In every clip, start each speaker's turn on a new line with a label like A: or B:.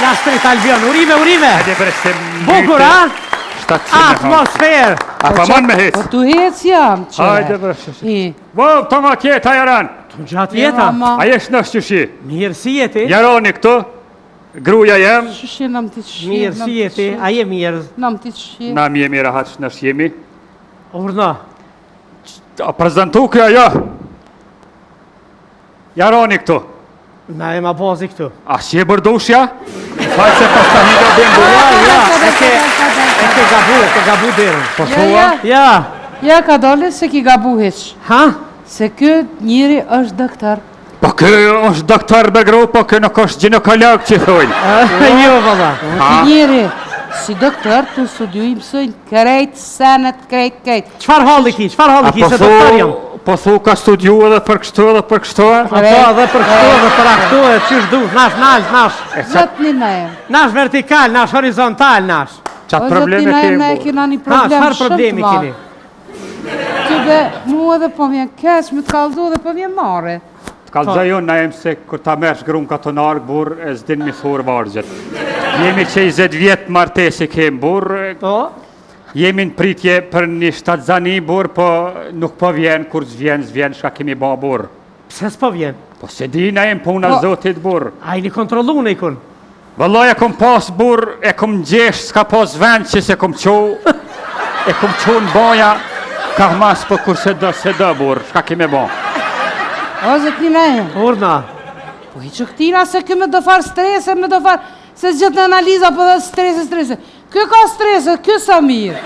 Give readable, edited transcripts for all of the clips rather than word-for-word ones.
A: la street Albion, urime. Bukur, a? Atmosferë.
B: A pa mon me hec?
C: Po tu hec jam, që.
B: Hajde bërë. Vov, të ma kjeta jaran.
A: Të gjatë jeta.
B: A jesh në shqyshi?
A: Mirë si jeti.
B: Jaroni këtu, gruja jem.
C: Shqyshi nam ti të shqyshi.
A: Mirë si jeti, a je mirë.
C: Nam ti të shqyshi.
B: Na jemi rahat në shqimi.
A: Urna.
B: A prezentu kjo jo. Jaroni këtu.
A: Na e ma bozi këtu.
B: A si e bërdushja? Fajtë se pas të hida bëndu.
A: E ke gabu derën.
B: Po thua?
A: Ja.
C: Ja ka dole se ki gabu heq.
A: Ha?
C: Se kë njëri është doktor.
B: Po kë është doktor Begru, po kë nuk është ginekolog që thujnë.
A: Jo, valla.
C: Ki njëri si doktor të studiu i mësojnë krejt, senet, krejt.
A: Qfar halli ki, se doktor jam?
B: Po thu ka studiu edhe për kështu edhe për kështu.
A: Po edhe për kështu edhe për aktu e qysh du, nash.
C: Zot një me.
A: Nash vertikal, nash horizontal, nash.
B: Qatë probleme
C: Ne
B: kemë?
C: kena një
A: Ha,
C: problem
A: qfar
C: shumë
A: problemi
C: të madh.
A: keni?
C: Që dhe mu edhe po vjen kesh, me të kaldu dhe po vjen mare.
B: Të kalëzë jo, na jem se kur ta mersh grunë ka të narë burë, e zdin mi thurë vargjet. Jemi që 20 vjetë martesi kemë burë,
A: Po?
B: jemi në pritje për një shtatë zani burë, po nuk po vjen, kur zvjen, shka kemi ba burë.
A: Pse s'po vjen?
B: Po se di na jem puna zotit burë.
A: A i një kontrolu në i kun?
B: Vëllaj e kom pas burë, e kom gjesh, s'ka pas vend që se kom qo, e kom qo në baja, ka mas për kur se do burë, shka kemi ba.
C: O, zot një me.
A: Urna.
C: Po i që këtina se këmë do farë strese, me do farë, se zgjët në analiza, po dhe strese. Kjo ka strese, kjo sa mirë.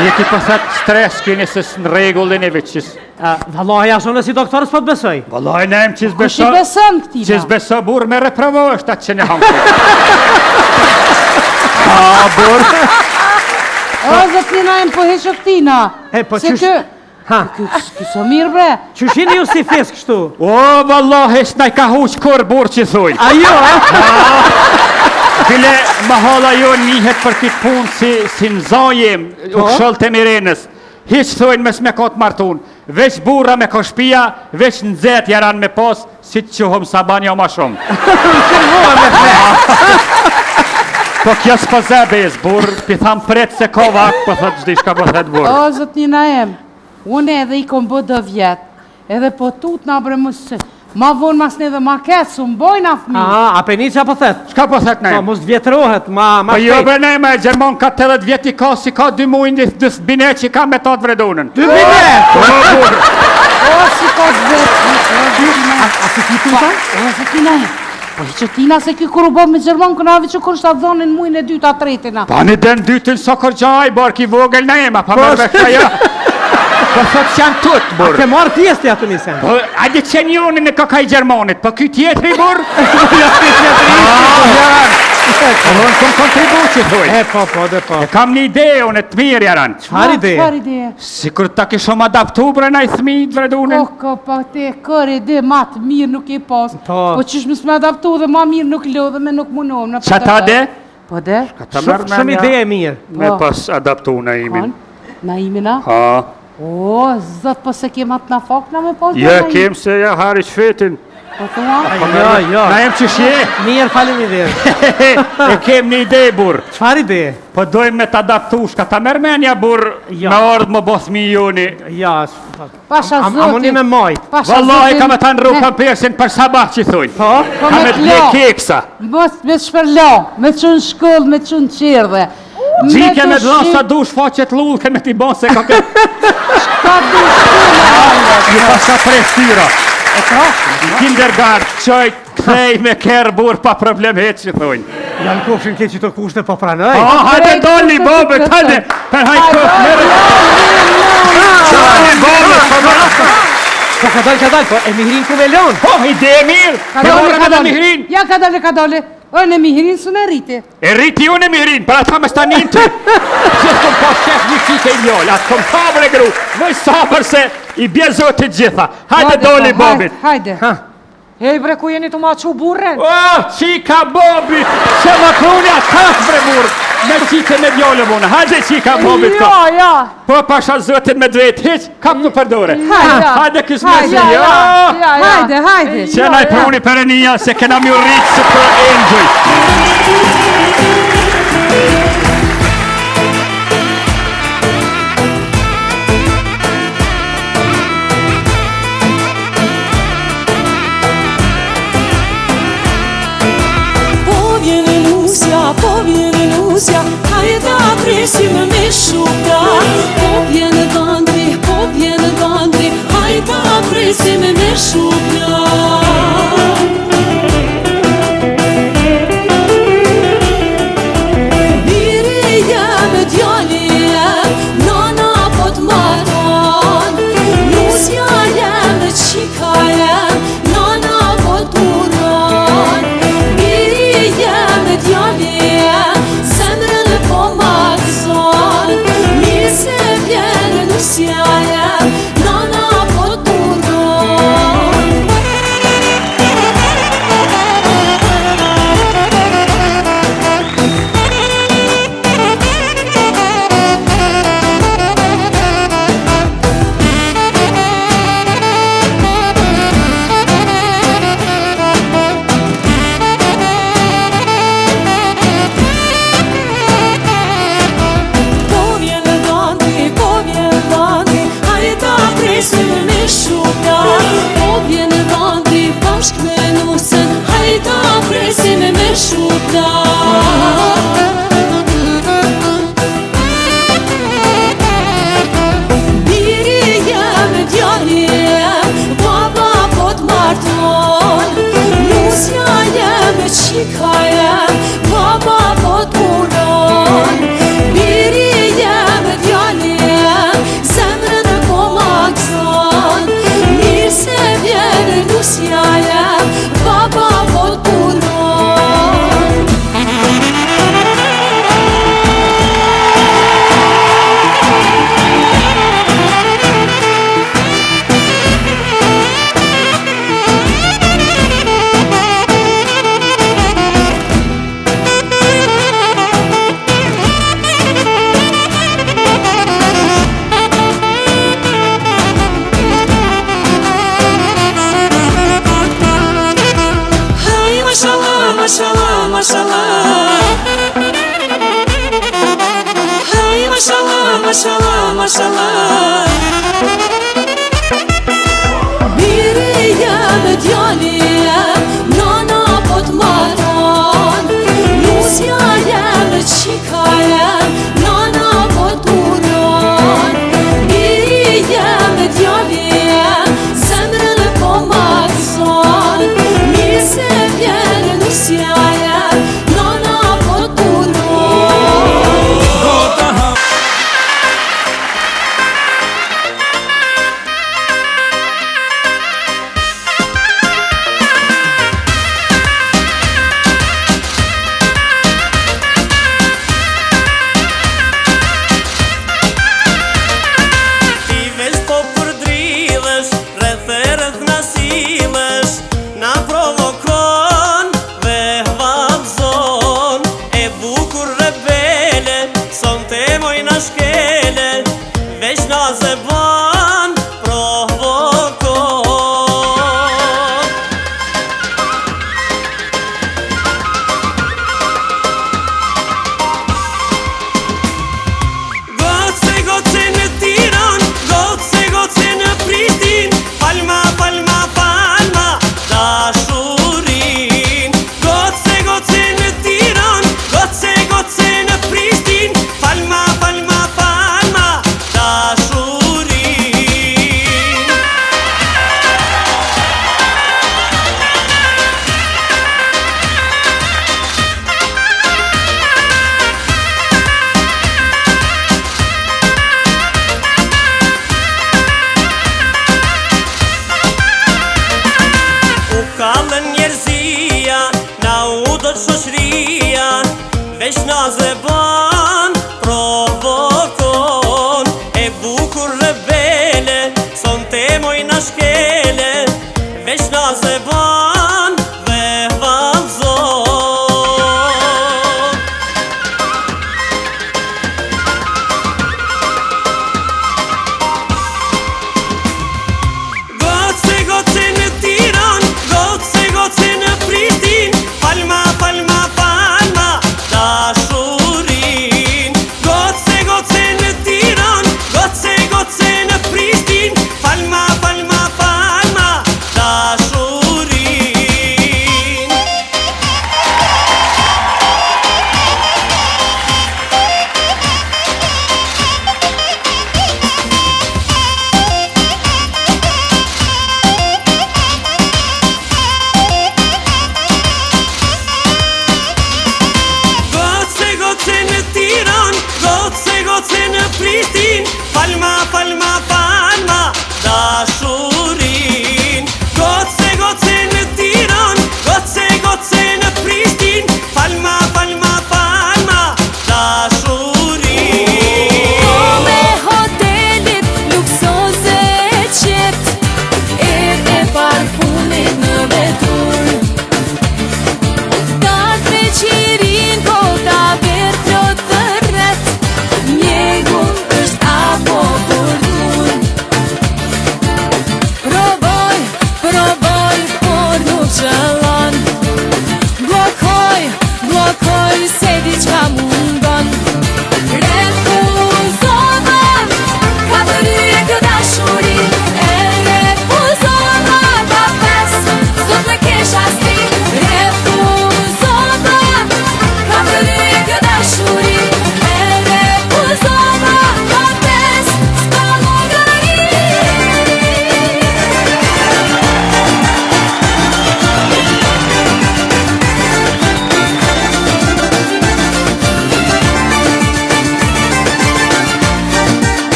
B: Një ki pëthet stres, kini se në regullin e veqis.
A: Vallaj, ashtë në si doktorës po të besoj.
B: Vallaj, ne em qis
C: Kush i
B: beso,
C: beson këtina?
B: qis beso burë me reprovo është atë që në hangë. Burë.
C: O, zot një najem, po heqo këtina.
A: Po
C: se
A: qysh-
C: kjo...
A: Ha,
C: Kjo sa mirë, bre.
A: qëshini ju si fisk kështu?
B: O, vallaj, s'na i ka huq kur burë që thuj.
A: Ajo,
B: Bile, më hala jo njëhet për këtë punë si në zajem, u këshëll të mirenës. Hiq thujnë mes me kotë martun. Veç burra me ko shpia, veç në zetë jaran me pas, si të quhëm saban jo ma shumë. Po kjo s'po zebez, burë, pi tham pret se ko vak, po thot gjdi shka po thet burë.
C: O, zot një najem, unë edhe i kom bë do vjetë, edhe po tut në bre mësë, ma vonë mas në edhe ma ketë, su mbojnë a fmi.
A: a peni që po thet?
B: Shka po thet
A: Po,
B: ne?
A: mos vjetërohet, ma
B: Po jo
A: shpejt.
B: bre ne me Gjermon ka 80 vjeti ka, si ka 2 mujnë dës bine që ka me tatë vredonën.
A: 2 bine!
B: Po burë.
C: O, si ka të vetë.
A: A si ki tuta?
C: O, zot një najem, po i që tina se kjo kur u bë me Gjermon, kënave që kur shta dhonin mujnë e dyta tretina.
B: Pa në den dytin so kërgjaj, barë ki vogël në ema, pa mërë ka ja. Po thot që janë tut,
A: Ke
B: burë.
A: marrë pjesë të atë nisen?
B: Po, ajde që njonin në kakaj Gjermonit, po kjo tjetëri, burë? Po, në kom kontribu që thuj.
A: Po, dhe po.
B: E kam një ide, unë të mirë, jaran.
A: Qfar ide?
C: Qfar ide?
B: Si kur ta kishom adaptu bre na i thmi të vredunën.
C: Koko, pa te, kër ide ma të mirë nuk i pas.
A: Po.
C: Po qysh më adaptu dhe ma mirë nuk lodhe me nuk munohem.
B: Qa ta de?
C: Po de?
A: Shumë ide e mirë.
B: Me pas adaptu na imin.
C: Na imina?
B: Ha.
C: O, zot, po se kemat na fakna me pas
B: Je kem se ja hari qfetin.
C: Po thua?
A: Jo.
B: Na jem që shje.
A: Mirë, falim ide.
B: E kem një ide, burë.
A: Qfar ide?
B: Po dojmë me të adaptu, shka ta mërmenja, burë,
A: Jo.
B: me ardhë më both mi joni.
A: Ja,
C: Pasha
A: a muni me majt.
B: Wallahi ka me ta në rrupën persin për sabah që thujnë.
A: Po?
C: Po
B: Ka
C: me
B: me
C: të
B: të le
C: lo.
B: keksa.
C: Mos me shpërlo, me qënë shkoll, me qënë qerdhe.
B: Gjike me dhëna sa dush faqet lullë, ke me t'i bon se ka ke...
C: Ka du shkoll.
B: Një pasa prestyra.
C: E ka?
B: Kindergard, qoj, kthej me kerë burë pa problem heq që thujnë.
A: Janë kofshin ke që të kushte po pranoj.
B: Hajde doli, babë, hajde, për hajtë këpë, mërë. Doli, babë,
A: Po ka dal, po e mihrin ku me lon.
B: po, ide e mirë, për orë me dhe mihrin.
C: Ja, ka dole. O, në mihrin së në rriti.
B: E rriti unë e mihrin, për atë me stanin të. Që s'kom pa shef një qike i njollë, atë kom sabër e gru, vëj sabër se i bje zotit gjitha. Hajde doli, babit.
C: Hajde.
D: Hej bre, ku jeni të ma që burre?
B: Oh, qika Bobi, që më krunja kaf bre burë, me qike me djollë mune, hajde qika Bobit ka.
D: Ja.
B: Po pasha zotin me drejt, hiq, kam në përdore. Hajde kësë mesi,
C: Hajde.
B: që na i pruni për e nija, se kena mi rritë se për engjoj.
E: presim me shuka. Po vjen dhëndri, hajta presim me shuka. Mashallah. Biri jam djali